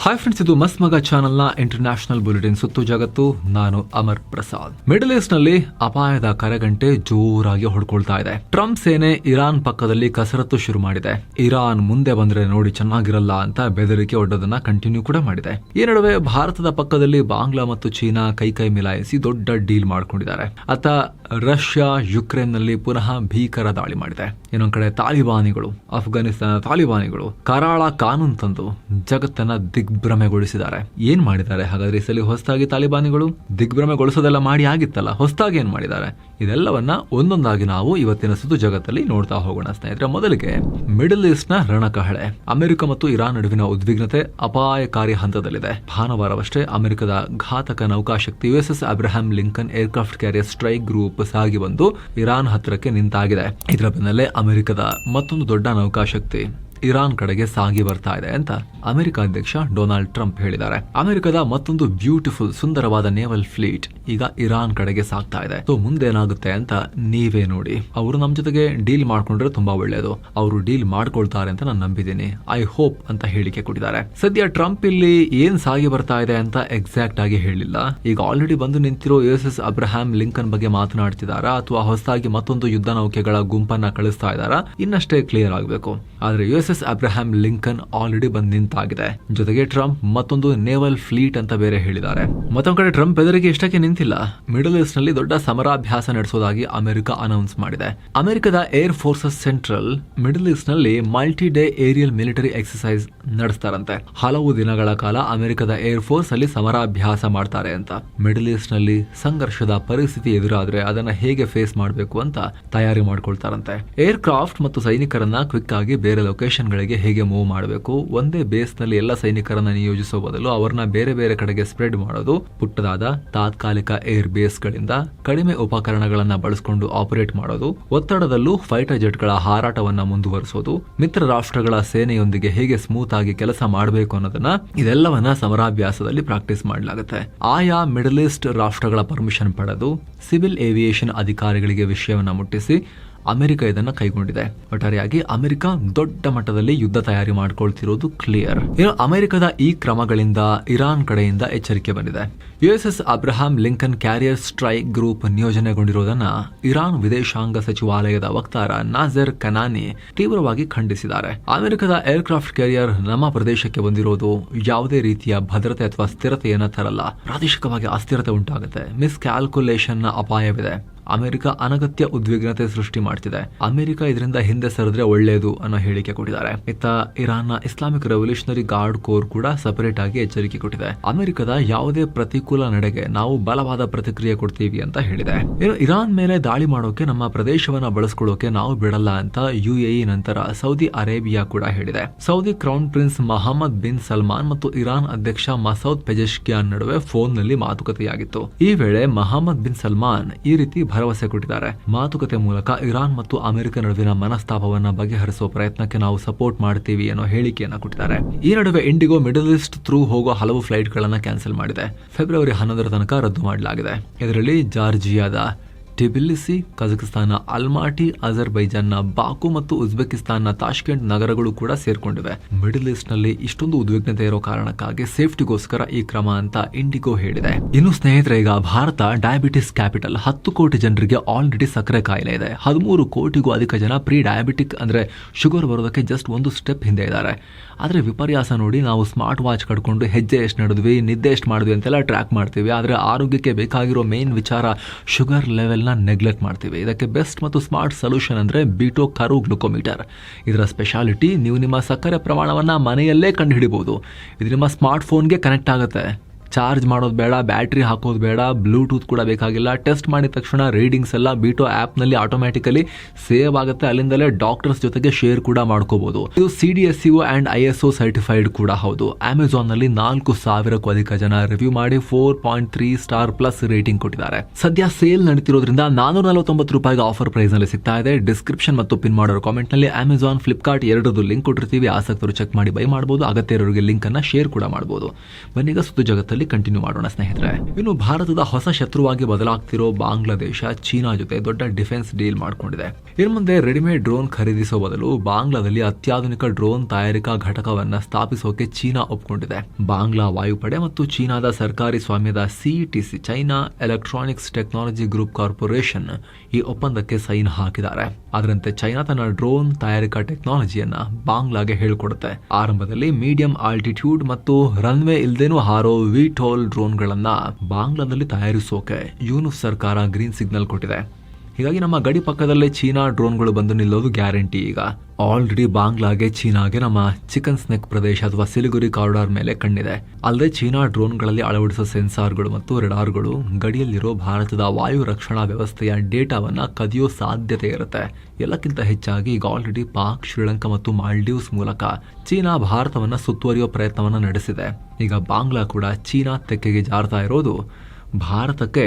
Hi friends, ಇದು ಮಸ್ತ್ ಮಗ ಚಾನೆಲ್ನ ಇಂಟರ್ನ್ಯಾಷನಲ್ ಬುಲೆಟಿನ್ ಸುತ್ತು ಜಗತ್ತು. ನಾನು ಅಮರ್ ಪ್ರಸಾದ್. ಮಿಡಲ್ ಈಸ್ಟ್ ನಲ್ಲಿ ಅಪಾಯದ ಕರೆಗಂಟೆ ಜೋರಾಗಿ ಹೊಡ್ಕೊಳ್ತಾ ಇದೆ. ಟ್ರಂಪ್ ಸೇನೆ ಇರಾನ್ ಪಕ್ಕದಲ್ಲಿ ಕಸರತ್ತು ಶುರು ಮಾಡಿದೆ. ಇರಾನ್ ಮುಂದೆ ಬಂದ್ರೆ ನೋಡಿ ಚೆನ್ನಾಗಿರಲ್ಲ ಅಂತ ಬೆದರಿಕೆ ಒಡ್ಡೋದನ್ನ ಕಂಟಿನ್ಯೂ ಕೂಡ ಮಾಡಿದೆ. ಈ ನಡುವೆ ಭಾರತದ ಪಕ್ಕದಲ್ಲಿ ಬಾಂಗ್ಲಾ ಮತ್ತು ಚೀನಾ ಕೈ ಮಿಲಾಯಿಸಿ ದೊಡ್ಡ ಡೀಲ್ ಮಾಡ್ಕೊಂಡಿದ್ದಾರೆ. ಅತ್ತ ರಷ್ಯಾ ಯುಕ್ರೇನ್ ನಲ್ಲಿ ಪುನಃ ಭೀಕರ ದಾಳಿ ಮಾಡಿದೆ. ಇನ್ನೊಂದ್ ಕಡೆ ತಾಲಿಬಾನಿಗಳು, ಅಫ್ಘಾನಿಸ್ತಾನ ತಾಲಿಬಾನಿಗಳು ಕರಾಳ ಕಾನೂನು ತಂದು ಜಗತ್ತನ್ನ ದಿಗ್ಭ್ರಮೆಗೊಳಿಸಿದ್ದಾರೆ. ಏನ್ ಮಾಡಿದ್ದಾರೆ ಹಾಗಾದ್ರೆ ಈ ಸಲ ಹೊಸದಾಗಿ ತಾಲಿಬಾನಿಗಳು? ದಿಗ್ಭ್ರಮೆಗೊಳಿಸೋದೆಲ್ಲ ಮಾಡಿ ಆಗಿತ್ತಲ್ಲ, ಹೊಸದಾಗಿ ಏನ್ ಮಾಡಿದ್ದಾರೆ? ಇದೆಲ್ಲವನ್ನ ಒಂದೊಂದಾಗಿ ನಾವು ಇವತ್ತಿನ ಸುತ್ತು ಜಗತ್ತಲ್ಲಿ ನೋಡ್ತಾ ಹೋಗೋಣ ಸ್ನೇಹಿತರೆ. ಮೊದಲಿಗೆ ಮಿಡಲ್ ಈಸ್ಟ್ ನ ರಣಕಹಳೆ. ಅಮೆರಿಕ ಮತ್ತು ಇರಾನ್ ನಡುವಿನ ಉದ್ವಿಗ್ನತೆ ಅಪಾಯಕಾರಿ ಹಂತದಲ್ಲಿದೆ. ಭಾನುವಾರವಷ್ಟೇ ಅಮೆರಿಕದ ಘಾತಕ ನೌಕಾಶಕ್ತಿ USS Abraham Lincoln aircraft carrier strike group ಸಾಗಿ ಬಂದು ಇರಾನ್ ಹತ್ತಿರಕ್ಕೆ ನಿಂತಾಗಿದೆ. ಇದರ ಬೆನ್ನಲ್ಲೇ ಅಮೆರಿಕದ ಮತ್ತೊಂದು ದೊಡ್ಡ ನೌಕಾಶಕ್ತಿ ಇರಾನ್ ಕಡೆಗೆ ಸಾಗಿ ಬರ್ತಾ ಇದೆ ಅಂತ ಅಮೆರಿಕ ಅಧ್ಯಕ್ಷ ಡೊನಾಲ್ಡ್ ಟ್ರಂಪ್ ಹೇಳಿದ್ದಾರೆ. ಅಮೆರಿಕದ ಮತ್ತೊಂದು ಬ್ಯೂಟಿಫುಲ್ ಸುಂದರವಾದ ನೇವಲ್ ಫ್ಲೀಟ್ ಈಗ ಇರಾನ್ ಕಡೆಗೆ ಸಾಗ್ತಾ ಇದೆ. ಸೊ ಮುಂದೇನಾಗುತ್ತೆ ಅಂತ ನೀವೇ ನೋಡಿ. ಅವರು ನಮ್ ಜೊತೆಗೆ ಡೀಲ್ ಮಾಡ್ಕೊಂಡ್ರೆ ತುಂಬಾ ಒಳ್ಳೆಯದು. ಅವರು ಡೀಲ್ ಮಾಡ್ಕೊಳ್ತಾರೆ ಅಂತ ನಾನು ನಂಬಿದ್ದೀನಿ. ಐ ಹೋಪ್ ಅಂತ ಹೇಳಿಕೆ ಕೊಟ್ಟಿದ್ದಾರೆ. ಸದ್ಯ ಟ್ರಂಪ್ ಇಲ್ಲಿ ಏನ್ ಸಾಗಿ ಬರ್ತಾ ಇದೆ ಅಂತ ಎಕ್ಸಾಕ್ಟ್ ಆಗಿ ಹೇಳಿಲ್ಲ. ಈಗ ಆಲ್ರೆಡಿ ಬಂದು ನಿಂತಿರೋ USS ಅಬ್ರಹಾಂ ಲಿಂಕನ್ ಬಗ್ಗೆ ಮಾತನಾಡ್ತಿದಾರಾ ಅಥವಾ ಹೊಸದಾಗಿ ಮತ್ತೊಂದು ಯುದ್ಧ ನೌಕೆಗಳ ಗುಂಪನ್ನ ಕಳಿಸ್ತಾ ಇದ್ದಾರಾ ಇನ್ನಷ್ಟೇ ಕ್ಲಿಯರ್ ಆಗಬೇಕು. ಆದ್ರೆ USS ಅಬ್ರಹಾಂ ಲಿಂಕನ್ ಆಲ್ರೆಡಿ ಬಂದು ನಿಂತಾಗಿದೆ. ಜೊತೆಗೆ ಟ್ರಂಪ್ ಮತ್ತೊಂದು ನೇವಲ್ ಫ್ಲೀಟ್ ಅಂತ ಬೇರೆ ಹೇಳಿದ್ದಾರೆ. ಮತ್ತೊಂದು ಕಡೆ ಟ್ರಂಪ್ ಬೆದರಿಗೆ ಇಷ್ಟಕ್ಕೆ ನಿಂತಿಲ್ಲ. ಮಿಡಲ್ ಈಸ್ಟ್ ನಲ್ಲಿ ದೊಡ್ಡ ಸಮರಾಭ್ಯಾಸ ನಡೆಸೋದಾಗಿ ಅಮೆರಿಕ ಅನೌನ್ಸ್ ಮಾಡಿದೆ. ಅಮೆರಿಕದ air forces central middle east ನಲ್ಲಿ multi day aerial military exercise ನಡೆಸ್ತಾರಂತೆ. ಹಲವು ದಿನಗಳ ಕಾಲ ಅಮೆರಿಕದ ಏರ್ ಫೋರ್ಸ್ ಅಲ್ಲಿ ಸಮರಾಭ್ಯಾಸ ಮಾಡ್ತಾರೆ ಅಂತ. ಮಿಡಲ್ ಈಸ್ಟ್ ನಲ್ಲಿ ಸಂಘರ್ಷದ ಪರಿಸ್ಥಿತಿ ಎದುರಾದ್ರೆ ಅದನ್ನ ಹೇಗೆ ಫೇಸ್ ಮಾಡಬೇಕು ಅಂತ ತಯಾರಿ ಮಾಡ್ಕೊಳ್ತಾರಂತೆ. ಏರ್ ಕ್ರಾಫ್ಟ್ ಮತ್ತು ಸೈನಿಕರನ್ನ ಕ್ವಿಕ್ ಆಗಿ ಬೇರೆ ಲೊಕೇಶನ್ ಗಳಿಗೆ ಹೇಗೆ ಮೂವ್ ಮಾಡಬೇಕು, ಒಂದೇ ಬೇಸ್ ನಲ್ಲಿ ಎಲ್ಲ ಸೈನಿಕರನ್ನ ನಿಯೋಜಿಸುವ ಬದಲು ಅವರನ್ನ ಬೇರೆ ಬೇರೆ ಕಡೆಗೆ ಸ್ಪ್ರೆಡ್ ಮಾಡೋದು, ಪುಟ್ಟದಾದ ತಾತ್ಕಾಲಿಕ ಏರ್ ಬೇಸ್ ಗಳಿಂದ ಕಡಿಮೆ ಉಪಕರಣಗಳನ್ನ ಬಳಸಿಕೊಂಡು ಆಪರೇಟ್ ಮಾಡೋದು, ಒತ್ತಡದಲ್ಲೂ ಫೈಟರ್ ಜೆಟ್ ಗಳ ಹಾರಾಟವನ್ನ ಮುಂದುವರಿಸೋದು, ಮಿತ್ರ ರಾಷ್ಟ್ರಗಳ ಸೇನೆಯೊಂದಿಗೆ ಹೇಗೆ ಸ್ಮೂತ್ ಆಗಿ ಕೆಲಸ ಮಾಡಬೇಕು ಅನ್ನೋದನ್ನ ಇದೆಲ್ಲವನ್ನ ಸಮರಾಭ್ಯಾಸದಲ್ಲಿ ಪ್ರಾಕ್ಟೀಸ್ ಮಾಡಲಾಗುತ್ತೆ. ಆಯಾ ಮಿಡಲ್ ಈಸ್ಟ್ ರಾಷ್ಟ್ರಗಳ ಪರ್ಮಿಷನ್ ಪಡೆದು ಸಿವಿಲ್ ಏವಿಯೇಷನ್ ಅಧಿಕಾರಿಗಳಿಗೆ ವಿಷಯವನ್ನ ಮುಟ್ಟಿಸಿ ಅಮೆರಿಕ ಇದನ್ನ ಕೈಗೊಂಡಿದೆ. ಒಟ್ಟಾರೆಯಾಗಿ ಅಮೆರಿಕ ದೊಡ್ಡ ಮಟ್ಟದಲ್ಲಿ ಯುದ್ಧ ತಯಾರಿ ಮಾಡ್ಕೊಳ್ತಿರೋದು ಕ್ಲಿಯರ್. ಇನ್ನು ಅಮೆರಿಕದ ಈ ಕ್ರಮಗಳಿಂದ ಇರಾನ್ ಕಡೆಯಿಂದ ಎಚ್ಚರಿಕೆ ಬಂದಿದೆ. USS Abraham Lincoln carrier strike group ನಿಯೋಜನೆಗೊಂಡಿರುವುದನ್ನ ಇರಾನ್ ವಿದೇಶಾಂಗ ಸಚಿವಾಲಯದ ವಕ್ತಾರ ನಾಜರ್ ಕನಾನಿ ತೀವ್ರವಾಗಿ ಖಂಡಿಸಿದ್ದಾರೆ. ಅಮೆರಿಕದ ಏರ್ಕ್ರಾಫ್ಟ್ ಕ್ಯಾರಿಯರ್ ನಮ್ಮ ಪ್ರದೇಶಕ್ಕೆ ಬಂದಿರೋದು ಯಾವುದೇ ರೀತಿಯ ಭದ್ರತೆ ಅಥವಾ ಸ್ಥಿರತೆಯನ್ನ ತರಲ್ಲ. ಪ್ರಾದೇಶಿಕವಾಗಿ ಅಸ್ಥಿರತೆ ಉಂಟಾಗುತ್ತೆ. ಮಿಸ್ಕ್ಯಾಲ್ಕುಲೇಷನ್ ನ ಅಪಾಯವಿದೆ. ಅಮೆರಿಕ ಅನಗತ್ಯ ಉದ್ವಿಗ್ನತೆ ಸೃಷ್ಟಿ ಮಾಡ್ತಿದೆ. ಅಮೆರಿಕ ಇದರಿಂದ ಹಿಂದೆ ಸರಿದ್ರೆ ಒಳ್ಳೆಯದು ಅನ್ನೋ ಹೇಳಿಕೆ ಕೊಟ್ಟಿದ್ದಾರೆ. ಇತ್ತ ಇರಾನ್ನ ಇಸ್ಲಾಮಿಕ್ ರೆವಲ್ಯೂಷನರಿ ಗಾರ್ಡ್ ಕೋರ್ ಕೂಡ ಸಪರೇಟ್ ಆಗಿ ಎಚ್ಚರಿಕೆ ಕೊಟ್ಟಿದೆ. ಅಮೆರಿಕದ ಯಾವುದೇ ಪ್ರತಿಕೂಲ ನಡೆಗೆ ನಾವು ಬಲವಾದ ಪ್ರತಿಕ್ರಿಯೆ ಕೊಡ್ತೀವಿ ಅಂತ ಹೇಳಿದೆ. ಇನ್ನು ಇರಾನ್ ಮೇಲೆ ದಾಳಿ ಮಾಡೋಕೆ ನಮ್ಮ ಪ್ರದೇಶವನ್ನ ಬಳಸ್ಕೊಳ್ಳೋಕೆ ನಾವು ಬಿಡಲ್ಲ ಅಂತ UAE ನಂತರ ಸೌದಿ ಅರೇಬಿಯಾ ಕೂಡ ಹೇಳಿದೆ. Saudi crown prince Mohammed bin Salman ಮತ್ತು ಇರಾನ್ ಅಧ್ಯಕ್ಷ ಮಸೌದ್ ಪೆಜೆಶ್ಕಿಯಾನ್ ನಡುವೆ ಫೋನ್ ನಲ್ಲಿ ಮಾತುಕತೆಯಾಗಿತ್ತು. ಈ ವೇಳೆ ಮೊಹಮ್ಮದ್ ಬಿನ್ ಸಲ್ಮಾನ್ ಈ ರೀತಿ ಭರವಸೆ ಕೊಟ್ಟಿದ್ದಾರೆ. ಮಾತುಕತೆ ಮೂಲಕ ಇರಾನ್ ಮತ್ತು ಅಮೆರಿಕ ನಡುವಿನ ಮನಸ್ತಾಪವನ್ನ ಬಗೆಹರಿಸುವ ಪ್ರಯತ್ನಕ್ಕೆ ನಾವು ಸಪೋರ್ಟ್ ಮಾಡ್ತೀವಿ ಅನ್ನೋ ಹೇಳಿಕೆಯನ್ನ ಕೊಟ್ಟಿದ್ದಾರೆ. ಈ ನಡುವೆ ಇಂಡಿಗೋ ಮಿಡಲ್ ಈಸ್ಟ್ ಥ್ರೂ ಹೋಗೋ ಹಲವು ಫ್ಲೈಟ್ ಗಳನ್ನ ಕ್ಯಾನ್ಸಲ್ ಮಾಡಿದೆ. ಫೆಬ್ರವರಿ 11 ತನಕ ರದ್ದು ಮಾಡಲಾಗಿದೆ. ಇದರಲ್ಲಿ ಜಾರ್ಜಿಯಾದ ಟಿಬಿಲಿಸಿ, ಕಜಕಿಸ್ತಾನ ಅಲ್ಮಾಟಿ, ಅಜರ್ಬೈಜಾನ್ನ ಬಾಕು ಮತ್ತು ಉಜ್ಬೇಕಿಸ್ತಾನ್ನ ತಾಷ್ಕೆಂಟ್ ನಗರಗಳು ಕೂಡ ಸೇರ್ಕೊಂಡಿವೆ. ಮಿಡಲ್ ಈಸ್ಟ್ ನಲ್ಲಿ ಇಷ್ಟೊಂದು ಉದ್ವಿಗ್ನತೆ ಇರೋ ಕಾರಣಕ್ಕಾಗಿ ಸೇಫ್ಟಿಗೋಸ್ಕರ ಈ ಕ್ರಮ ಅಂತ ಇಂಡಿಗೋ ಹೇಳಿದೆ. ಇನ್ನು ಸ್ನೇಹಿತರೆ, ಈಗ ಭಾರತ ಡಯಾಬಿಟಿಸ್ ಕ್ಯಾಪಿಟಲ್. 10 ಕೋಟಿ ಜನರಿಗೆ ಆಲ್ರೆಡಿ ಸಕ್ಕರೆ ಕಾಯಿಲೆ ಇದೆ. 13 ಕೋಟಿಗೂ ಅಧಿಕ ಜನ ಪ್ರೀ ಡಯಾಬಿಟಿಕ್ ಅಂದ್ರೆ ಶುಗರ್ ಬರೋದಕ್ಕೆ ಜಸ್ಟ್ ಒಂದು ಸ್ಟೆಪ್ ಹಿಂದೆ ಇದ್ದಾರೆ. ಆದ್ರೆ ವಿಪರ್ಯಾಸ ನೋಡಿ, ನಾವು ಸ್ಮಾರ್ಟ್ ವಾಚ್ ಕಡ್ಕೊಂಡು ಹೆಜ್ಜೆ ಎಷ್ಟು ನಡೆದ್ವಿ, ನಿದ್ದೆ ಎಷ್ಟು ಮಾಡಿದ್ವಿ ಅಂತೆಲ್ಲ ಟ್ರ್ಯಾಕ್ ಮಾಡ್ತೀವಿ. ಆದ್ರೆ ಆರೋಗ್ಯಕ್ಕೆ ಬೇಕಾಗಿರೋ ಮೇನ್ ವಿಚಾರ ಶುಗರ್ ಲೆವೆಲ್ ನೆಗ್ಲೆಕ್ಟ್ ಮಾಡ್ತೀವಿ. ಇದಕ್ಕೆ ಬೆಸ್ಟ್ ಮತ್ತು ಸ್ಮಾರ್ಟ್ ಸೊಲ್ಯೂಷನ್ ಅಂದ್ರೆ ಬೀಟೋ ಕರು ಗ್ಲುಕೋಮೀಟರ್. ಇದರ ಸ್ಪೆಷಾಲಿಟಿ, ನೀವು ನಿಮ್ಮ ಸಕ್ಕರೆ ಪ್ರಮಾಣವನ್ನ ಮನೆಯಲ್ಲೇ ಕಂಡು ಹಿಡಿಬಹುದು. ಇದು ನಿಮ್ಮ ಸ್ಮಾರ್ಟ್ ಫೋನ್ಗೆ ಕನೆಕ್ಟ್ ಆಗುತ್ತೆ. ಚಾರ್ಜ್ ಮಾಡೋದು ಬೇಡ, ಬ್ಯಾಟ್ರಿ ಹಾಕೋದು ಬೇಡ, ಬ್ಲೂಟೂತ್ ಕೂಡ ಬೇಕಾಗಿಲ್ಲ. ಟೆಸ್ಟ್ ಮಾಡಿದ ತಕ್ಷಣ ರೀಡಿಂಗ್ಸ್ ಎಲ್ಲ ಬೀಟೋ ಆಪ್ ನಲ್ಲಿ ಆಟೋಮ್ಯಾಟಿಕಲಿ ಸೇವ್ ಆಗುತ್ತೆ. ಅಲ್ಲಿಂದಲೇ ಡಾಕ್ಟರ್ಸ್ ಜೊತೆಗೆ ಶೇರ್ ಕೂಡ ಮಾಡ್ಕೋಬಹುದು. ಇದು CDSCO ಅಂಡ್ ISO ಸರ್ಟಿಫೈಡ್ ಕೂಡ ಹೌದು. ಅಮೆಜಾನ್ ನಲ್ಲಿ 4,000ಕ್ಕೂ ಅಧಿಕ ಜನ ರಿವ್ಯೂ ಮಾಡಿ 4.3 ಸ್ಟಾರ್ ಪ್ಲಸ್ ರೇಟಿಂಗ್ ಕೊಟ್ಟಿದ್ದಾರೆ. ಸದ್ಯ ಸೇಲ್ ನಡೀತಿರೋದ್ರಿಂದ $449 ಆಫರ್ ಪ್ರೈಸ್ ನಲ್ಲಿ ಸಿಗ್ತಾ ಇದೆ. ಡಿಸ್ಕ್ರಿಪ್ಷನ್ ಮತ್ತು ಪಿನ್ ಮಾಡೋ ಕಾಮೆಂಟ್ ನಲ್ಲಿ ಅಮೆಜಾನ್, ಫ್ಲಿಪ್ಕಾರ್ಟ್ ಎರಡರದ್ದು ಲಿಂಕ್ ಕೊಟ್ಟಿರ್ತೀವಿ. ಆಸಕ್ತರು ಚೆಕ್ ಮಾಡಿ ಬೈ ಮಾಡಬಹುದು. ಅಗತ್ಯ ಇರೋರಿಗೆ ಲಿಂಕ್ ಅನ್ನ ಶೇರ್ ಕೂಡ ಮಾಡಬಹುದು. ಬನ್ನೀಗ ಸುತ್ತು ಜಗತ್ತಲ್ಲಿ ವಿಡಿಯೋದಲ್ಲಿ ಕಂಟಿನ್ಯೂ ಮಾಡೋಣ ಸ್ನೇಹಿತರೆ. ಇನ್ನು ಭಾರತದ ಹೊಸ ಶತ್ರುವಾಗಿ ಬದಲಾಗ್ತಿರೋ ಬಾಂಗ್ಲಾದೇಶ ಚೀನಾ ಜೊತೆ ದೊಡ್ಡ ಡಿಫೆನ್ಸ್ ಡೀಲ್ ಮಾಡ್ಕೊಂಡಿದೆ. ಇನ್ನು ಮುಂದೆ ರೆಡಿಮೇಡ್ ಡ್ರೋನ್ ಖರೀದಿಸುವ ಬದಲು ಬಾಂಗ್ಲಾದಲ್ಲಿ ಅತ್ಯಾಧುನಿಕ ಡ್ರೋನ್ ತಯಾರಿಕಾ ಘಟಕವನ್ನ ಸ್ಥಾಪಿಸೋಕೆ ಚೀನಾ ಒಪ್ಕೊಂಡಿದೆ. ಬಾಂಗ್ಲಾ ವಾಯುಪಡೆ ಮತ್ತು ಚೀನಾದ ಸರ್ಕಾರಿ ಸ್ವಾಮ್ಯದ CETC China electronics technology group corporation ಈ ಒಪ್ಪಂದಕ್ಕೆ ಸೈನ್ ಹಾಕಿದ್ದಾರೆ. ಅದರಂತೆ ಚೈನಾ ತನ್ನ ಡ್ರೋನ್ ತಯಾರಿಕಾ ಟೆಕ್ನಾಲಜಿಯನ್ನ ಬಾಂಗ್ಲಾಗೆ ಹೇಳಿಕೊಡುತ್ತೆ. ಆರಂಭದಲ್ಲಿ ಮೀಡಿಯಂ ಆಲ್ಟಿಟ್ಯೂಡ್ ಮತ್ತು ರನ್ವೇ ಇಲ್ದೇನೂ ಹಾರೋ ವಿಟೋಲ್ ಡ್ರೋನ್ಗಳನ್ನ ಬಾಂಗ್ಲಾದಲ್ಲಿ ತಯಾರಿಸೋಕೆ ಯೂನುಸ್ ಸರ್ಕಾರ ಗ್ರೀನ್ ಸಿಗ್ನಲ್ ಕೊಟ್ಟಿದೆ. ಹೀಗಾಗಿ ನಮ್ಮ ಗಡಿ ಪಕ್ಕದಲ್ಲೇ ಚೀನಾ ಡ್ರೋನ್ಗಳು ಬಂದು ನಿಲ್ಲೋದು ಗ್ಯಾರಂಟಿ. ಈಗ ಆಲ್ರೆಡಿ ಬಾಂಗ್ಲಾಗೆ ಚೀನಾಗೆ ನಮ್ಮ ಚಿಕನ್ ಸ್ನೆಕ್ ಪ್ರದೇಶ ಅಥವಾ ಸಿಲಿಗುರಿ ಕಾರಿಡಾರ್ ಮೇಲೆ ಕಣ್ಣಿದೆ. ಅಲ್ಲದೆ ಚೀನಾ ಡ್ರೋನ್ಗಳಲ್ಲಿ ಅಳವಡಿಸೋ ಸೆನ್ಸಾರ್ಗಳು ಮತ್ತು ರೆಡಾರ್ಗಳು ಗಡಿಯಲ್ಲಿರೋ ಭಾರತದ ವಾಯು ರಕ್ಷಣಾ ವ್ಯವಸ್ಥೆಯ ಡೇಟಾವನ್ನ ಕದಿಯೋ ಸಾಧ್ಯತೆ ಇರುತ್ತೆ. ಎಲ್ಲಕ್ಕಿಂತ ಹೆಚ್ಚಾಗಿ ಈಗ ಆಲ್ರೆಡಿ ಪಾಕ್, ಶ್ರೀಲಂಕಾ ಮತ್ತು ಮಾಲ್ಡೀವ್ಸ್ ಮೂಲಕ ಚೀನಾ ಭಾರತವನ್ನ ಸುತ್ತುವರಿಯೋ ಪ್ರಯತ್ನವನ್ನ ನಡೆಸಿದೆ. ಈಗ ಬಾಂಗ್ಲಾ ಕೂಡ ಚೀನಾ ತೆಕ್ಕೆಗೆ ಜಾರ್ತಾ ಇರೋದು ಭಾರತಕ್ಕೆ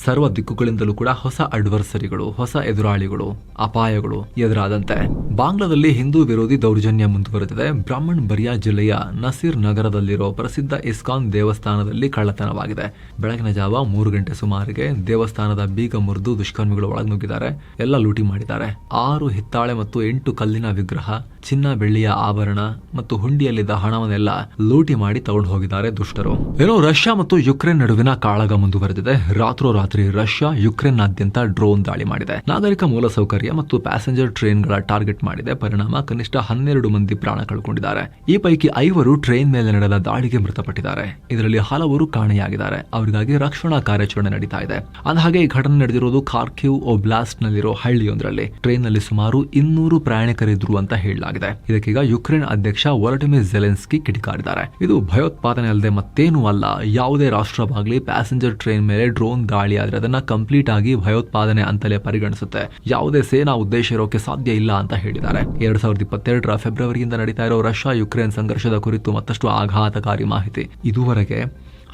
ಸರ್ವ ದಿಕ್ಕುಗಳಿಂದಲೂ ಕೂಡ ಹೊಸ ಅಡ್ವರ್ಸರಿಗಳು, ಹೊಸ ಎದುರಾಳಿಗಳು, ಅಪಾಯಗಳು ಎದುರಾದಂತೆ. ಬಾಂಗ್ಲಾದಲ್ಲಿ ಹಿಂದೂ ವಿರೋಧಿ ದೌರ್ಜನ್ಯ ಮುಂದುವರೆದಿದೆ. ಬ್ರಾಹ್ಮಣ್ ಬರಿಯಾ ಜಿಲ್ಲೆಯ ನಸೀರ್ ನಗರದಲ್ಲಿರೋ ಪ್ರಸಿದ್ಧ ಇಸ್ಕಾನ್ ದೇವಸ್ಥಾನದಲ್ಲಿ ಕಳ್ಳತನವಾಗಿದೆ. ಬೆಳಗಿನ ಜಾವ 3 ಗಂಟೆ ಸುಮಾರಿಗೆ ದೇವಸ್ಥಾನದ ಬೀಗ ಮುರಿದು ದುಷ್ಕರ್ಮಿಗಳು ಒಳನುಗ್ಗಿದ್ದಾರೆ. ಎಲ್ಲ ಲೂಟಿ ಮಾಡಿದ್ದಾರೆ. 6 ಹಿತ್ತಾಳೆ ಮತ್ತು 8 ಕಲ್ಲಿನ ವಿಗ್ರಹ, ಚಿನ್ನ ಬೆಳ್ಳಿಯ ಆಭರಣ ಮತ್ತು ಹುಂಡಿಯಲ್ಲಿದ್ದ ಹಣವನ್ನೆಲ್ಲ ಲೂಟಿ ಮಾಡಿ ತಗೊಂಡು ಹೋಗಿದ್ದಾರೆ ದುಷ್ಟರು. ಏನೋ ರಷ್ಯಾ ಮತ್ತು ಯುಕ್ರೇನ್ ನಡುವಿನ ಕಾಳಗ ಮುಂದುವರೆದಿದೆ. ರಾತ್ರೋರಾತ್ರಿ ರಷ್ಯಾ ಯುಕ್ರೇನ್ನಾದ್ಯಂತ ಡ್ರೋನ್ ದಾಳಿ ಮಾಡಿದೆ. ನಾಗರಿಕ ಮೂಲಸೌಕರ್ಯ ಮತ್ತು ಪ್ಯಾಸೆಂಜರ್ ಟ್ರೈನ್ಗಳ ಟಾರ್ಗೆಟ್ ಮಾಡಿದೆ. ಪರಿಣಾಮ ಕನಿಷ್ಠ 12 ಮಂದಿ ಪ್ರಾಣ ಕಳ್ಕೊಂಡಿದ್ದಾರೆ. ಈ ಪೈಕಿ 5 ಟ್ರೈನ್ ಮೇಲೆ ನಡೆದ ದಾಳಿಗೆ ಮೃತಪಟ್ಟಿದ್ದಾರೆ. ಇದರಲ್ಲಿ ಹಲವರು ಕಾಣೆಯಾಗಿದ್ದಾರೆ. ಅವರಿಗಾಗಿ ರಕ್ಷಣಾ ಕಾರ್ಯಾಚರಣೆ ನಡೀತಾ ಇದೆ. ಅಂದಹಾಗೆ ಈ ಘಟನೆ ನಡೆದಿರೋದು ಖಾರ್ಕಿವ್ ಒಬ್ಲಾಸ್ಟ್ ನಲ್ಲಿರೋ ಹಳ್ಳಿಯೊಂದರಲ್ಲಿ. ಟ್ರೈನ್ ನಲ್ಲಿ ಸುಮಾರು 200 ಪ್ರಯಾಣಿಕರಿದ್ರು ಅಂತ ಹೇಳಲಾಗಿದೆ. ಇದಕ್ಕೀಗ ಯುಕ್ರೇನ್ ಅಧ್ಯಕ್ಷ ವೊಲಡಿಮಿರ್ ಝೆಲೆನ್ಸ್ಕಿ ಕಿಡಿಕಾರಿದ್ದಾರೆ. ಇದು ಭಯೋತ್ಪಾದನೆ ಅಲ್ಲದೆ ಮತ್ತೇನೂ ಅಲ್ಲ. ಯಾವುದೇ ರಾಷ್ಟ್ರವಾಗಲಿ ಪ್ಯಾಸೆಂಜರ್ ಟ್ರೈನ್ ಮೇಲೆ ಡ್ರೋನ್ ದಾಳಿ ಆದ್ರೆ ಅದನ್ನ ಕಂಪ್ಲೀಟ್ ಆಗಿ ಭಯೋತ್ಪಾದನೆ ಅಂತಲೇ ಪರಿಗಣಿಸುತ್ತೆ. ಯಾವುದೇ ಸೇನಾ ಉದ್ದೇಶ ಇರೋಕೆ ಸಾಧ್ಯ ಇಲ್ಲ ಅಂತ ಹೇಳಿದ್ದಾರೆ. 2022 ಫೆಬ್ರವರಿಯಿಂದ ನಡೀತಾ ಇರೋ ರಷ್ಯಾ ಯುಕ್ರೇನ್ ಸಂಘರ್ಷದ ಕುರಿತು ಮತ್ತಷ್ಟು ಆಘಾತಕಾರಿ ಮಾಹಿತಿ. ಇದುವರೆಗೆ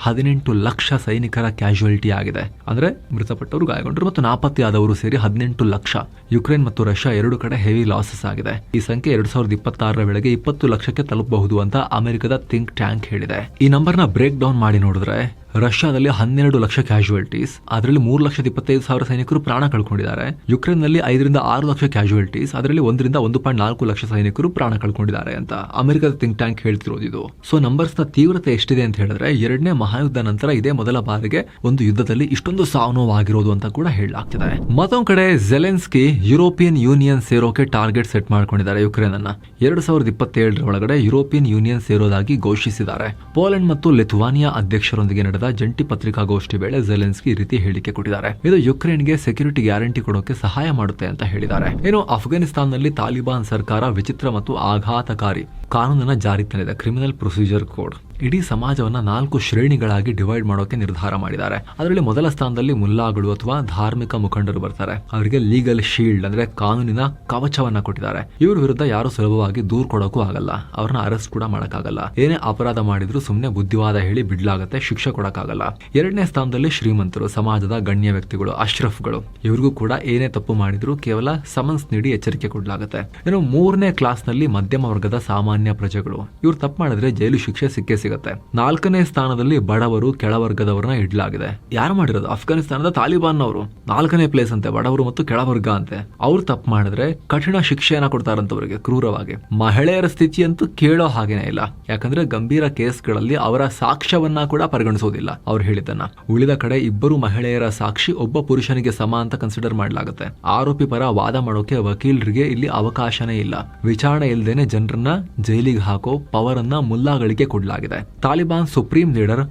18 ಲಕ್ಷ ಸೈನಿಕರ ಕ್ಯಾಶುಯಾಲಿಟಿ ಆಗಿದೆ. ಅಂದ್ರೆ ಮೃತಪಟ್ಟವರು, ಗಾಯಗೊಂಡರು ಮತ್ತು ನಾಪತ್ತೆಯಾದವರು ಸೇರಿ 18 ಲಕ್ಷ. ಯುಕ್ರೇನ್ ಮತ್ತು ರಷ್ಯಾ 2 ಕಡೆ ಹೆವಿ ಲಾಸಸ್ ಆಗಿದೆ. ಈ ಸಂಖ್ಯೆ 2026 ವೇಳೆಗೆ 20 ಲಕ್ಷಕ್ಕೆ ತಲುಪಬಹುದು ಅಂತ ಅಮೆರಿಕದ ಥಿಂಕ್ ಟ್ಯಾಂಕ್ ಹೇಳಿದೆ. ಈ ನಂಬರ್ನ ಬ್ರೇಕ್ ಡೌನ್ ಮಾಡಿ ನೋಡಿದ್ರೆ ರಷ್ಯಾದಲ್ಲಿ 12 ಲಕ್ಷ ಕ್ಯಾಶುಯಾಲಿಟೀಸ್, ಅದರಲ್ಲಿ 3,25,000 ಸೈನಿಕರು ಪ್ರಾಣ ಕಳ್ಕೊಂಡಿದ್ದಾರೆ. ಯುಕ್ರೇನ್ ನಲ್ಲಿ 5 ರಿಂದ 6 ಲಕ್ಷ ಕ್ಯಾಶುಯಾಲಿಟೀಸ್, ಅದರಲ್ಲಿ 1 ರಿಂದ 1.4 ಲಕ್ಷ ಸೈನಿಕರು ಪ್ರಾಣ ಕಳ್ಕೊಂಡಿದ್ದಾರೆ ಅಂತ ಅಮೆರಿಕದ ಥಿಂಕ್ ಟ್ಯಾಂಕ್ ಹೇಳ್ತಿರೋದು ಇದು. ಸೊ ನಂಬರ್ಸ್ ನ ತೀವ್ರತೆ ಎಷ್ಟಿದೆ ಅಂತ ಹೇಳಿದ್ರೆ 2ನೇ ಮಹಾಯುದ್ಧ ನಂತರ ಇದೇ ಮೊದಲ ಬಾರಿಗೆ ಒಂದು ಯುದ್ಧದಲ್ಲಿ ಇಷ್ಟೊಂದು ಸಾವು ನೋವಾಗಿರೋದು ಅಂತ ಕೂಡ ಹೇಳಲಾಗ್ತಿದೆ. ಮತ್ತೊಂದು ಕಡೆ ಝೆಲೆನ್ಸ್ಕಿ ಯುರೋಪಿಯನ್ ಯೂನಿಯನ್ ಸೇರೋಕೆ ಟಾರ್ಗೆಟ್ ಸೆಟ್ ಮಾಡ್ಕೊಂಡಿದ್ದಾರೆ. ಯುಕ್ರೇನ್ ಅನ್ನ 2027 ಒಳಗಡೆ ಯುರೋಪಿಯನ್ ಯೂನಿಯನ್ ಸೇರೋದಾಗಿ ಘೋಷಿಸಿದ್ದಾರೆ. ಪೋಲೆಂಡ್ ಮತ್ತು ಲಿಥುವಾನಿಯಾ ಅಧ್ಯಕ್ಷರೊಂದಿಗೆ ನಡೆದ ಜಂಟಿ ಪತ್ರಿಕಾಗೋಷ್ಠಿ ವೇಳೆ ಝೆಲೆನ್ಸ್ಕಿ ಈ ರೀತಿ ಹೇಳಿಕೆ ಕೊಟ್ಟಿದ್ದಾರೆ. ಇದು ಯುಕ್ರೇನ್ಗೆ ಸೆಕ್ಯೂರಿಟಿ ಗ್ಯಾರಂಟಿ ಕೊಡೋಕೆ ಸಹಾಯ ಮಾಡುತ್ತೆ ಅಂತ ಹೇಳಿದ್ದಾರೆ. ಏನು ಅಫ್ಘಾನಿಸ್ತಾನದಲ್ಲಿ ತಾಲಿಬಾನ್ ಸರ್ಕಾರ ವಿಚಿತ್ರ ಮತ್ತು ಆಘಾತಕಾರಿ ಕಾನೂನನ್ನ ಜಾರಿ ತಂದಿದೆ, ಕ್ರಿಮಿನಲ್ ಪ್ರೊಸೀಜರ್ ಕೋಡ್. ಇಡೀ ಸಮಾಜವನ್ನ 4 ಶ್ರೇಣಿಗಳಾಗಿ ಡಿವೈಡ್ ಮಾಡೋಕೆ ನಿರ್ಧಾರ ಮಾಡಿದ್ದಾರೆ. ಅದರಲ್ಲಿ ಮೊದಲ ಸ್ಥಾನದಲ್ಲಿ ಮುಲ್ಲಾಗಳು ಅಥವಾ ಧಾರ್ಮಿಕ ಮುಖಂಡರು ಬರ್ತಾರೆ. ಅವರಿಗೆ ಲೀಗಲ್ ಶೀಲ್ಡ್ ಅಂದ್ರೆ ಕಾನೂನಿನ ಕವಚವನ್ನ ಕೊಟ್ಟಿದ್ದಾರೆ. ಇವ್ರ ವಿರುದ್ಧ ಯಾರು ಸುಲಭವಾಗಿ ದೂರ್ ಕೊಡೋಕು ಆಗಲ್ಲ, ಅವ್ರನ್ನ ಅರೆಸ್ಟ್ ಕೂಡ ಮಾಡಕ್ಕಾಗಲ್ಲ. ಏನೇ ಅಪರಾಧ ಮಾಡಿದ್ರು ಸುಮ್ನೆ ಬುದ್ಧಿವಾದ ಹೇಳಿ ಬಿಡ್ಲಾಗತ್ತೆ, ಶಿಕ್ಷೆ ಕೊಡಕ್ಕಾಗಲ್ಲ. 2ನೇ ಸ್ಥಾನದಲ್ಲಿ ಶ್ರೀಮಂತರು, ಸಮಾಜದ ಗಣ್ಯ ವ್ಯಕ್ತಿಗಳು, ಅಶ್ರಫ್ಗಳು. ಇವ್ರಿಗೂ ಕೂಡ ಏನೇ ತಪ್ಪು ಮಾಡಿದ್ರು ಕೇವಲ ಸಮನ್ಸ್ ನೀಡಿ ಎಚ್ಚರಿಕೆ ಕೊಡ್ಲಾಗತ್ತೆ. ಇನ್ನು 3ನೇ ಕ್ಲಾಸ್ ನಲ್ಲಿ ಮಧ್ಯಮ ವರ್ಗದ ಸಾಮಾನ್ಯ ಪ್ರಜೆಗಳು. ಇವ್ರು ತಪ್ಪು ಮಾಡಿದ್ರೆ ಜೈಲು ಶಿಕ್ಷೆ ಸಿಕ್ಕೇ ಸಿಗುತ್ತೆ. 4ನೇ ಸ್ಥಾನದಲ್ಲಿ ಬಡವರು, ಕೆಳವರ್ಗದವರನ್ನ ಇಡ್ಲಾಗಿದೆ. ಯಾರು ಮಾಡಿರೋದು? ಅಫ್ಘಾನಿಸ್ತಾನದ ತಾಲಿಬಾನ್ ಅವರು. 4ನೇ ಪ್ಲೇಸ್ ಅಂತೆ ಬಡವರು ಮತ್ತು ಕೆಳವರ್ಗ ಅಂತೆ. ಅವ್ರು ತಪ್ಪು ಮಾಡಿದ್ರೆ ಕಠಿಣ ಶಿಕ್ಷೆಯನ್ನ ಕೊಡ್ತಾರಂತವರಿಗೆ, ಕ್ರೂರವಾಗಿ. ಮಹಿಳೆಯರ ಸ್ಥಿತಿ ಅಂತೂ ಕೇಳೋ ಹಾಗೇನೆ ಇಲ್ಲ. ಯಾಕಂದ್ರೆ ಗಂಭೀರ ಕೇಸ್ಗಳಲ್ಲಿ ಅವರ ಸಾಕ್ಷ್ಯವನ್ನ ಕೂಡ ಪರಿಗಣಿಸೋದಿಲ್ಲ ಅವ್ರು ಹೇಳಿದ್ದನ್ನ. ಉಳಿದ ಕಡೆ 2 ಮಹಿಳೆಯರ ಸಾಕ್ಷಿ ಒಬ್ಬ ಪುರುಷನಿಗೆ ಸಮ ಅಂತ ಕನ್ಸಿಡರ್ ಮಾಡಲಾಗುತ್ತೆ. ಆರೋಪಿ ಪರ ವಾದ ಮಾಡೋಕೆ ವಕೀಲರಿಗೆ ಇಲ್ಲಿ ಅವಕಾಶನೇ ಇಲ್ಲ. ವಿಚಾರಣೆ ಇಲ್ದೇನೆ ಜನರನ್ನ ಜೈಲಿಗೆ ಹಾಕೋ ಪವರ್ ಅನ್ನ ಮುಲ್ಲಾಗಳಿಗೆ ಕೊಡಲಾಗಿದೆ. ತಾಲಿಬಾನ್ ಸುಪ್ರೀಂ ಲೀಡರ್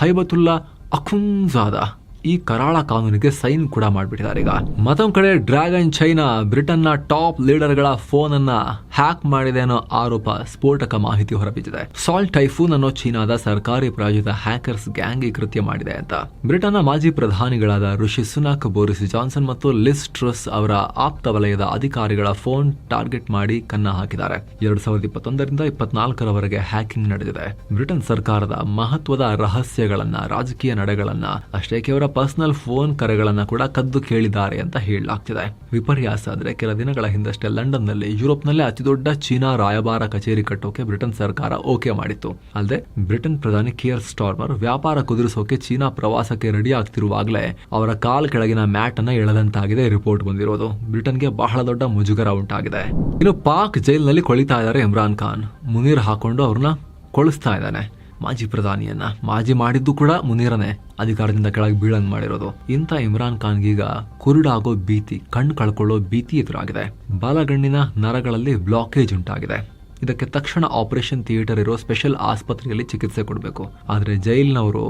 ಹೈಬತುಲ್ಲಾ ಅಖುಂಜಾದಾ ಈ ಕರಾಳ ಕಾನೂನಿಗೆ ಸೈನ್ ಕೂಡ ಮಾಡಿಬಿಟ್ಟಿದ್ದಾರೆ. ಈಗ ಮತ್ತೊಂದು ಕಡೆ ಡ್ರ್ಯಾಗನ್ ಚೈನಾ ಬ್ರಿಟನ್ನ ಟಾಪ್ ಲೀಡರ್ ಗಳ ಫೋನ್ ಅನ್ನ ಹ್ಯಾಕ್ ಮಾಡಿದೆ ಅನ್ನೋ ಆರೋಪ, ಸ್ಫೋಟಕ ಮಾಹಿತಿ ಹೊರಬಿದ್ದಿದೆ. ಸಾಲ್ಟ್ ಟೈಫೂನ್ ಅನ್ನೋ ಚೀನಾದ ಸರ್ಕಾರಿ ಪ್ರಾಯೋಜಿತ ಹ್ಯಾಕರ್ಸ್ ಗ್ಯಾಂಗ್ ಈ ಕೃತ್ಯ ಮಾಡಿದೆ ಅಂತ. ಬ್ರಿಟನ್ನ ಮಾಜಿ ಪ್ರಧಾನಿಗಳಾದ ಋಷಿ ಸುನಾಕ್, ಬೋರಿಸ್ ಜಾನ್ಸನ್ ಮತ್ತು ಲಿಸ್ ಟ್ರಸ್ ಅವರ ಆಪ್ತ ವಲಯದ ಅಧಿಕಾರಿಗಳ ಫೋನ್ ಟಾರ್ಗೆಟ್ ಮಾಡಿ ಕನ್ನ ಹಾಕಿದ್ದಾರೆ. 2021 ರಿಂದ 2024 ಹ್ಯಾಕಿಂಗ್ ನಡೆದಿದೆ. ಬ್ರಿಟನ್ ಸರ್ಕಾರದ ಮಹತ್ವದ ರಹಸ್ಯಗಳನ್ನ, ರಾಜಕೀಯ ನಡೆಗಳನ್ನ ಅಷ್ಟೇ ಕೇವಲ ಪರ್ಸನಲ್ ಫೋನ್ ಕರೆಗಳನ್ನ ಕೂಡ ಕದ್ದು ಕೇಳಿದ್ದಾರೆ ಅಂತ ಹೇಳಲಾಗ್ತಿದೆ. ವಿಪರ್ಯಾಸ ಅಂದ್ರೆ ಕೆಲ ದಿನಗಳ ಹಿಂದಷ್ಟೇ ಲಂಡನ್ ನಲ್ಲಿ ಯುರೋಪ್ ನಲ್ಲೇ ಅತಿ ದೊಡ್ಡ ಚೀನಾ ರಾಯಭಾರ ಕಚೇರಿ ಕಟ್ಟೋಕೆ ಬ್ರಿಟನ್ ಸರ್ಕಾರ ಓಕೆ ಮಾಡಿತ್ತು. ಅಲ್ಲದೆ ಬ್ರಿಟನ್ ಪ್ರಧಾನಿ ಕಿಯರ್ ಸ್ಟಾರ್ಮರ್ ವ್ಯಾಪಾರ ಕುದುರಿಸೋಕೆ ಚೀನಾ ಪ್ರವಾಸಕ್ಕೆ ರೆಡಿ ಆಗ್ತಿರುವಾಗಲೇ ಅವರ ಕಾಲ್ ಕೆಳಗಿನ ಮ್ಯಾಟ್ ಅನ್ನ ಎಳೆದಂತಾಗಿದೆ ರಿಪೋರ್ಟ್ ಬಂದಿರೋದು. ಬ್ರಿಟನ್ಗೆ ಬಹಳ ದೊಡ್ಡ ಮುಜುಗರ ಉಂಟಾಗಿದೆ. ಇನ್ನು ಪಾಕ್ ಜೈಲಿನಲ್ಲಿ ಕೊಳಿತಾ ಇದ್ದಾರೆ ಇಮ್ರಾನ್ ಖಾನ್. ಮುನೀರ್ ಹಾಕೊಂಡು ಅವ್ರನ್ನ ಕೊಳಿಸ್ತಾ ಇದ್ದಾನೆ. ಮಾಜಿ ಪ್ರಧಾನಿಯನ್ನ ಮಾಜಿ ಮಾಡಿದ್ದು ಕೂಡ ಮುನೀರನೇ ಅಧಿಕಾರದಿಂದ ಕೆಳಗೆ ಬೀಳಂಗ್ ಮಾಡಿರೋದು. ಇಂಥ ಇಮ್ರಾನ್ ಖಾನ್ಗೀಗ ಕುರುಡಾಗೋ ಭೀತಿ, ಕಣ್ಣು ಕಳ್ಕೊಳ್ಳೋ ಭೀತಿ ಎದುರಾಗಿದೆ. ಬಾಲಗಣ್ಣಿನ ನರಗಳಲ್ಲಿ ಬ್ಲಾಕೇಜ್ ಉಂಟಾಗಿದೆ. ಇದಕ್ಕೆ ತಕ್ಷಣ ಆಪರೇಷನ್ ಥಿಯೇಟರ್ ಇರೋ ಸ್ಪೆಷಲ್ ಆಸ್ಪತ್ರೆಯಲ್ಲಿ ಚಿಕಿತ್ಸೆ ಕೊಡಬೇಕು. ಆದರೆ ಜೈಲಿನವರು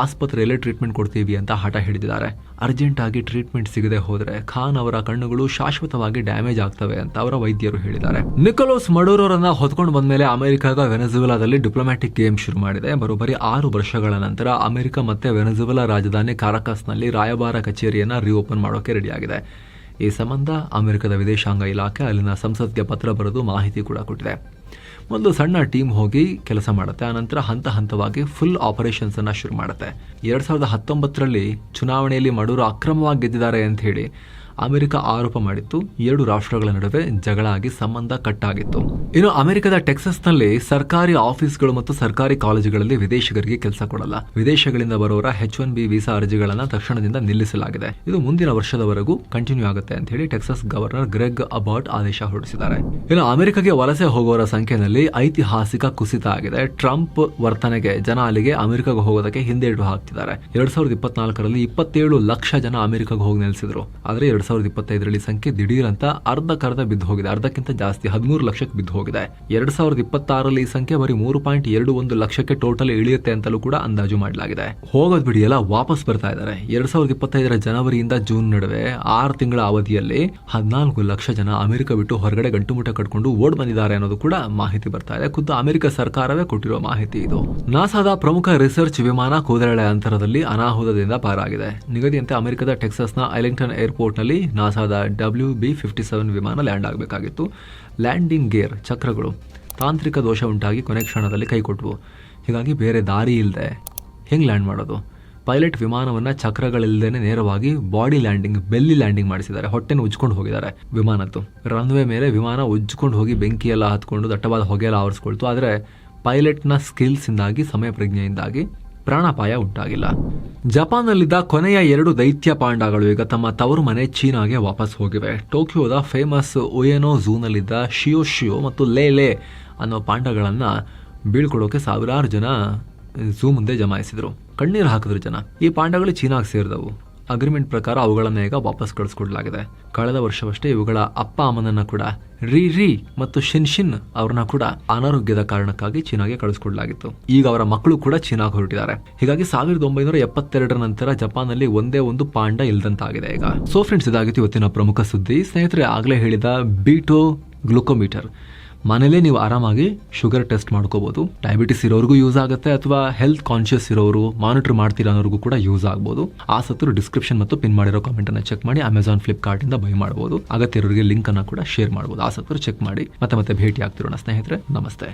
ಆಸ್ಪತ್ರೆಯಲ್ಲೇ ಟ್ರೀಟ್ಮೆಂಟ್ ಕೊಡ್ತೀವಿ ಅಂತ ಹಠ ಹಿಡಿದಿದ್ದಾರೆ. ಅರ್ಜೆಂಟ್ ಆಗಿ ಟ್ರೀಟ್ಮೆಂಟ್ ಸಿಗದೆ ಹೋದ್ರೆ ಖಾನ್ ಅವರ ಕಣ್ಣುಗಳು ಶಾಶ್ವತವಾಗಿ ಡ್ಯಾಮೇಜ್ ಆಗ್ತವೆ ಅಂತ ಅವರ ವೈದ್ಯರು ಹೇಳಿದ್ದಾರೆ. ನಿಕೋಲಸ್ ಮಡುರೋರನ್ನ ಹೊತ್ಕೊಂಡು ಬಂದ್ಮೇಲೆ ಅಮೆರಿಕಾಗ ವೆನೆಜುವೆಲಾದಲ್ಲಿ ಡಿಪ್ಲೊಮ್ಯಾಟಿಕ್ ಗೇಮ್ ಶುರು ಮಾಡಿದೆ. ಬರೋಬ್ಬರಿ 6 ವರ್ಷಗಳ ನಂತರ ಅಮೆರಿಕ ಮತ್ತೆ ವೆನೆಜುವೆಲಾ ರಾಜಧಾನಿ ಕಾರಕಸ್ನಲ್ಲಿ ರಾಯಭಾರ ಕಚೇರಿಯನ್ನ ರಿಓಪನ್ ಮಾಡೋಕೆ ರೆಡಿಯಾಗಿದೆ. ಈ ಸಂಬಂಧ ಅಮೆರಿಕದ ವಿದೇಶಾಂಗ ಇಲಾಖೆ ಅಲ್ಲಿನ ಸಂಸತ್ಗೆ ಪತ್ರ ಬರೆದು ಮಾಹಿತಿ ಕೂಡ ಕೊಟ್ಟಿದೆ. ಮೊದಲು ಸಣ್ಣ ಟೀಮ್ ಹೋಗಿ ಕೆಲಸ ಮಾಡುತ್ತೆ. ಆನಂತರ ಹಂತ ಹಂತವಾಗಿ ಫುಲ್ ಆಪರೇಷನ್ಸ್ ಅನ್ನ ಶುರು ಮಾಡುತ್ತೆ. 2019ರಲ್ಲಿ ಚುನಾವಣೆಯಲ್ಲಿ ಮಡುರು ಅಕ್ರಮವಾಗಿ ಗೆದ್ದಿದ್ದಾರೆ ಅಂತ ಹೇಳಿ ಅಮೆರಿಕ ಆರೋಪ ಮಾಡಿತ್ತು. 2 ರಾಷ್ಟ್ರಗಳ ನಡುವೆ ಜಗಳ ಆಗಿ ಸಂಬಂಧ ಕಟ್ಟಾಗಿತ್ತು. ಇನ್ನು ಅಮೆರಿಕದ ಟೆಕ್ಸಸ್ನಲ್ಲಿ ಸರ್ಕಾರಿ ಆಫೀಸ್ಗಳು ಮತ್ತು ಸರ್ಕಾರಿ ಕಾಲೇಜುಗಳಲ್ಲಿ ವಿದೇಶಿಗರಿಗೆ ಕೆಲಸ ಕೊಡಲ್ಲ. ವಿದೇಶಗಳಿಂದ ಬರೋರ H1B ವೀಸಾ ಅರ್ಜಿಗಳನ್ನ ತಕ್ಷಣದಿಂದ ನಿಲ್ಲಿಸಲಾಗಿದೆ. ಇದು ಮುಂದಿನ ವರ್ಷದವರೆಗೂ ಕಂಟಿನ್ಯೂ ಆಗುತ್ತೆ ಅಂತ ಹೇಳಿ ಟೆಕ್ಸಸ್ ಗವರ್ನರ್ ಗ್ರೆಗ್ ಅಬಾಟ್ ಆದೇಶ ಹೊರಡಿಸಿದ್ದಾರೆ. ಇನ್ನು ಅಮೆರಿಕಗೆ ವಲಸೆ ಹೋಗೋರ ಸಂಖ್ಯೆಯಲ್ಲಿ ಐತಿಹಾಸಿಕ ಕುಸಿತ ಆಗಿದೆ. ಟ್ರಂಪ್ ವರ್ತನೆಗೆ ಜನ ಅಲ್ಲಿಗೆ ಅಮೆರಿಕಗೆ ಹೋಗೋದಕ್ಕೆ ಹಿಂದೇಟು ಹಾಕ್ತಿದ್ದಾರೆ. 2024ರಲ್ಲಿ 27 ಲಕ್ಷ ಜನ ಅಮೆರಿಕಗೆ ಹೋಗಿ ನೆಲೆಸಿದ್ರು. ಆದ್ರೆ 2025ರಲ್ಲಿ ಸಂಖ್ಯೆ ದಿಢೀರ್ ಅಂತ ಅರ್ಧಕ್ಕರ್ಧ ಬಿದ್ದು ಹೋಗಿದೆ. ಅರ್ಧಕ್ಕಿಂತ ಜಾಸ್ತಿ 13 ಲಕ್ಷಕ್ಕೆ ಬಿದ್ದು ಹೋಗಿದೆ. 2026ರಲ್ಲಿ ಈ ಸಂಖ್ಯೆ ಬರೀ 3.21 ಲಕ್ಷಕ್ಕೆ ಟೋಟಲ್ ಇಳಿಯುತ್ತೆ ಅಂತಲೂ ಕೂಡ ಅಂದಾಜು ಮಾಡಲಾಗಿದೆ. ಹೋಗೋದ್ ಬಿಡಿ ಎಲ್ಲ ವಾಪಸ್ ಬರ್ತಾ ಇದ್ದಾರೆ. 2025ರ ಜನವರಿಯಿಂದ ಜೂನ್ ನಡುವೆ 6 ತಿಂಗಳ ಅವಧಿಯಲ್ಲಿ 14 ಲಕ್ಷ ಜನ ಅಮೆರಿಕ ಬಿಟ್ಟು ಹೊರಗಡೆ ಗಂಟುಮುಟ್ಟ ಕಟ್ಕೊಂಡು ಓಡ್ ಬಂದಿದ್ದಾರೆ ಅನ್ನೋದು ಕೂಡ ಮಾಹಿತಿ ಬರ್ತಾ ಇದೆ. ಖುದ್ದು ಅಮೆರಿಕ ಸರ್ಕಾರವೇ ಕೊಟ್ಟಿರೋ ಮಾಹಿತಿ ಇದು. ನಾಸಾದ ಪ್ರಮುಖ ರಿಸರ್ಚ್ ವಿಮಾನ ಕೂದಲೆಳೆ ಅಂತರದಲ್ಲಿ ಅನಾಹುತದಿಂದ ಪಾರಾಗಿದೆ. ನಿಗದಿಯಂತೆ ಅಮೆರಿಕದ ಟೆಕ್ಸಾಸ್ನ ಐಲಿಂಗ್ಟನ್ ಏರ್ಪೋರ್ಟ್ ನಲ್ಲಿ ನಾಸಾದ WB-57 ವಿಮಾನ ಲ್ಯಾಂಡ್ ಆಗಬೇಕಾಗಿತ್ತು. ಲ್ಯಾಂಡಿಂಗ್ ಗೇರ್ ಚಕ್ರಗಳು ತಾಂತ್ರಿಕ ದೋಷ ಉಂಟಾಗಿ ಕೊನೆ ಕ್ಷಣದಲ್ಲಿ ಕೈಕೊಟ್ವು. ಹೀಗಾಗಿ ಬೇರೆ ದಾರಿ ಇಲ್ಲದೆ ಹೆಂಗ್ ಲ್ಯಾಂಡ್ ಮಾಡೋದು? ಪೈಲಟ್ ವಿಮಾನವನ್ನ ಚಕ್ರಗಳಿಲ್ಲದೇನೆ ನೇರವಾಗಿ ಬಾಡಿ ಲ್ಯಾಂಡಿಂಗ್, ಬೆಲ್ಲಿ ಲ್ಯಾಂಡಿಂಗ್ ಮಾಡಿಸಿದ್ದಾರೆ. ಹೊಟ್ಟೆನ ಉಜ್ಕೊಂಡು ಹೋಗಿದ್ದಾರೆ ವಿಮಾನದ್ದು. ರನ್ವೇ ಮೇಲೆ ವಿಮಾನ ಉಜ್ಕೊಂಡು ಹೋಗಿ ಬೆಂಕಿ ಎಲ್ಲ ಹತ್ಕೊಂಡು ದಟ್ಟವಾದ ಹೊಗೆ ಎಲ್ಲ ಆವರಿಸ್ಕೊಳ್ತು. ಆದರೆ ಪೈಲಟ್ನ ಸ್ಕಿಲ್ಸ್ ಇಂದಾಗಿ, ಸಮಯ ಪ್ರಜ್ಞೆಯಿಂದಾಗಿ ಪ್ರಾಣಾಪಾಯ ಉಂಟಾಗಿಲ್ಲ. ಜಪಾನ್ನಲ್ಲಿದ್ದ ಕೊನೆಯ 2 ದೈತ್ಯ ಪಾಂಡಗಳು ಈಗ ತಮ್ಮ ತವರು ಮನೆ ಚೀನಾಗೆ ವಾಪಸ್ ಹೋಗಿವೆ. ಟೋಕಿಯೋದ ಫೇಮಸ್ ಉಯೆನೋ ಝೂನಲ್ಲಿದ್ದ ಶಿಯೋ ಮತ್ತು ಲೇ ಅನ್ನೋ ಪಾಂಡಗಳನ್ನ ಬೀಳ್ಕೊಡೋಕೆ ಸಾವಿರಾರು ಜನ ಝೂ ಮುಂದೆ ಜಮಾಯಿಸಿದ್ರು. ಕಣ್ಣೀರು ಹಾಕಿದ್ರು ಜನ. ಈ ಪಾಂಡಗಳು ಚೀನಾಗೆ ಸೇರಿದವು. ಅಗ್ರಿಮೆಂಟ್ ಪ್ರಕಾರ ಅವುಗಳನ್ನ ಈಗ ವಾಪಸ್ ಕಳಿಸ್ಕೊಡ್ಲಾಗಿದೆ. ಕಳೆದ ವರ್ಷವಷ್ಟೇ ಇವುಗಳ ಅಪ್ಪ ಅಮ್ಮನನ್ನ ಕೂಡ ರೀ ಮತ್ತು ಶಿನ್ ಅವ್ರನ್ನ ಕೂಡ ಅನಾರೋಗ್ಯದ ಕಾರಣಕ್ಕಾಗಿ ಚೀನಾಗೆ ಕಳಿಸ್ಕೊಡ್ಲಾಗಿತ್ತು. ಈಗ ಅವರ ಮಕ್ಕಳು ಕೂಡ ಚೀನಾಗೆ ಹೊರಟಿದ್ದಾರೆ. ಹೀಗಾಗಿ 1972ರ ನಂತರ ಜಪಾನ್ನಲ್ಲಿ ಒಂದೇ ಒಂದು ಪಾಂಡ ಇಲ್ದಂತಾಗಿದೆ ಈಗ. ಸೋ ಫ್ರೆಂಡ್ಸ್, ಇದಾಗಿತ್ತು ಇವತ್ತಿನ ಪ್ರಮುಖ ಸುದ್ದಿ. ಸ್ನೇಹಿತರೆ, ಆಗ್ಲೇ ಹೇಳಿದ ಬೀಟೋ ಗ್ಲುಕೋಮೀಟರ್ ಮನೇಲೇ ನೀವು ಆರಾಮಾಗಿ ಶುಗರ್ ಟೆಸ್ಟ್ ಮಾಡ್ಕೋಬಹುದು. ಡಯಾಬಿಟಿಸ್ ಇರೋರಿಗೂ ಯೂಸ್ ಆಗುತ್ತೆ, ಅಥವಾ ಹೆಲ್ತ್ ಕಾನ್ಶಿಯಸ್ ಇರೋರು, ಮಾನಿಟರ್ ಮಾಡ್ತೀರಾ ಅನ್ನೋರಿಗೂ ಕೂಡ ಯೂಸ್ ಆಗ್ಬೋದು. ಆಸಕ್ತರು ಡಿಸ್ಕ್ರಿಪ್ಷನ್ ಮತ್ತು ಪಿನ್ ಮಾಡಿರೋ ಕಾಮೆಂಟ್ ಅನ್ನ ಚೆಕ್ ಮಾಡಿ ಅಮೆಜಾನ್, ಫ್ಲಿಪ್ಕಾರ್ಟ್ ಇಂದ ಬೈ ಮಾಡಬಹುದು. ಅಗತ್ಯ ಇರೋರಿಗೆ ಲಿಂಕ್ ಅನ್ನ ಕೂಡ ಶೇರ್ ಮಾಡಬಹುದು. ಆಸಕ್ತರು ಚೆಕ್ ಮಾಡಿ. ಮತ್ತೆ ಭೇಟಿ ಆಗ್ತಿರೋಣ ಸ್ನೇಹಿತರೆ. ನಮಸ್ತೆ.